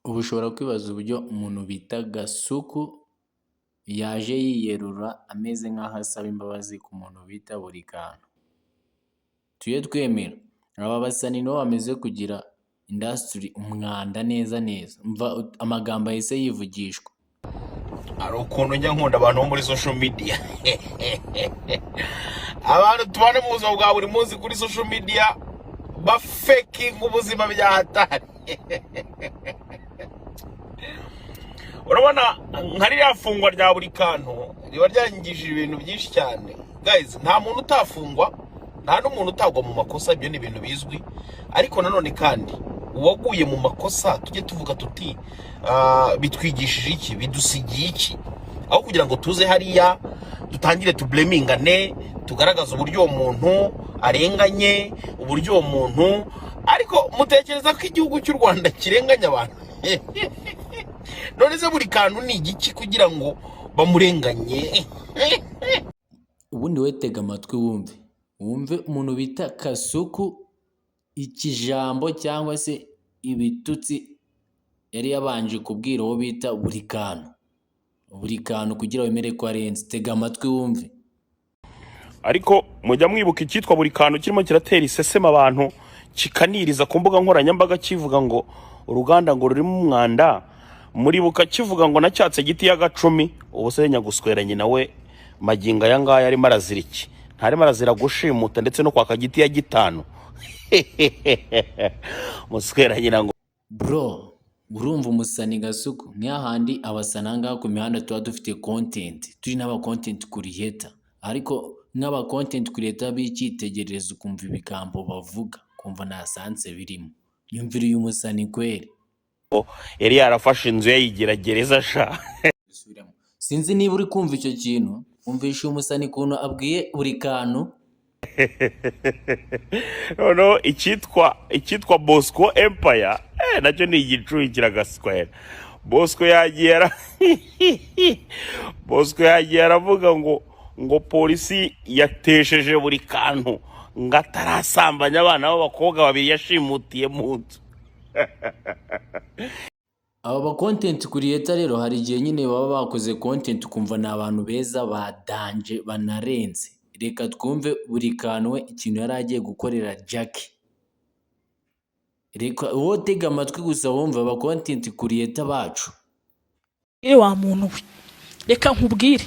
Ubu ushobora kwibaza uburyo umuntu bita Gasuku yaje yiyerura ameze nk'aho asaba imbabazi ku muntu bita Burikantu. Tujye twemera aba basani nibo bamaze kugira indasitiri umwanda neza neza. Umva amagambo yahise yivugishwa. Hari ukuntu njya nkunda abantu bo muri social media. Abantu tubane mu buzima bwa buri munsi kuri social media bafekinga ubuzima bya hatari. Urabona nka ririya fungwa rya Burikantu riba ryangishije ibintu byinshi cyane. Guys, nta muntu utafungwa, nta n'umuntu utagwa mu makosa, ibyo ni ibintu bizwi. Ariko nanone kandi uwaguye mu makosa tujye tuvuga tuti bitwigishije iki, bidusigiye iki, aho kugira ngo tuze hariya dutangire tublemingane, tugaragaza uburyo uwo muntu arenganye, uburyo uwo muntu, ariko mutekereza ko igihugu cy'u Rwanda kirenganya abantu? None se Burikantu ni igiki kugira ngo bamurenganye? Ubundi we tega amatwi wumve umuntu bita Kasuku ikijambo cyangwa se ibitutsi yari yabanje kubwira uwo bita Burikantu kugira wemere ko arenze. Tega amatwi wumve. Ariko mujya mwibuka icyitwa Burikantu kirimo kiratera isesema abantu, kikaniriza ku mbuga nkoranyambaga kivuga ngo uruganda ngo rurimo umwanda, muribuka kivuga ngo nacyatse giti y'agacumi. Ubu se nyagusweranye nawe maginga aya ngaya arimo arazira iki? Ntarimo arazira gushimuta ndetse no kwaka giti ya gitanu. Musweranye ngo bro, urumva umusani Gasuku ni hahandi abasana ngaha ku mihanda tuba dufite content, turi n'aba content creator, ariko n'aba content creator b'icyitegererezo ukumva ibigambo bavuga kumva nta sanse birimo. Yumvira uyu musani kweri. yari yarafashe inzu yayigira gereza sha. Sinzi niba uri kumva icyo kintu, umvisha umusani ukuntu abwiye Burikantu. No, icyitwa Bosco Empire nacyo ni igicuyi kiragaswera. Bosco yagiye aravuga ngo polisi yatesheje Burikantu ngo atarasambanya abana b'abakobwa babiri yashimutiye mu nzu. Aba ba content creator rero hari igihe nyine baba bakoze content ukumva ni abantu beza badanje banarenze. Reka twumve Burikantu we ikintu yari agiye gukorera Jackie. Reka wowe tega amatwi gusa wumva aba content creator bacu. Wa muntu we, reka nkubwire,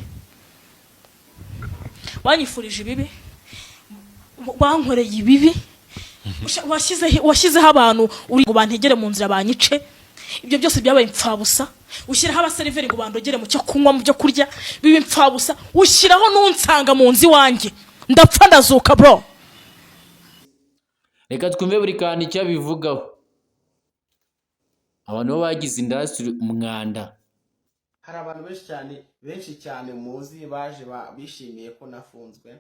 wanyifurije ibibi, wankoreye ibibi, washyizeho abantu uri ngo bantegere mu nzira banyice. Ibyo byose byabaye impfabusa. Ushyiraho abaseriveri ngo bandogere mu cyo kunywa, mu byo kurya, bibe impfabusa. Ushyiraho n'unsanga mu nzi wanjye ndapfa ndazuka bro. Reka twumve Burikantu icyo bivugaho. Abantu bo bagize indasitiri umwanda. Hari abantu benshi cyane muzi baje bishimiye ko nafunzwe,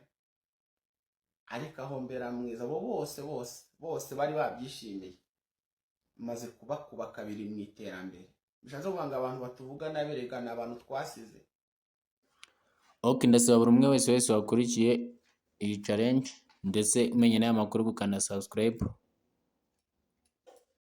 ariko aho mbera mwiza abo bose bari babyishimiye maze kubakuba kabiri mu iterambere. Bishatse kuvuga ngo abantu batuvuga naberekana abantu twasize. Ok, ndasaba buri umwe wese wakurikiye iyi challenge ndetse umenye n'aya makuru bukana subscribe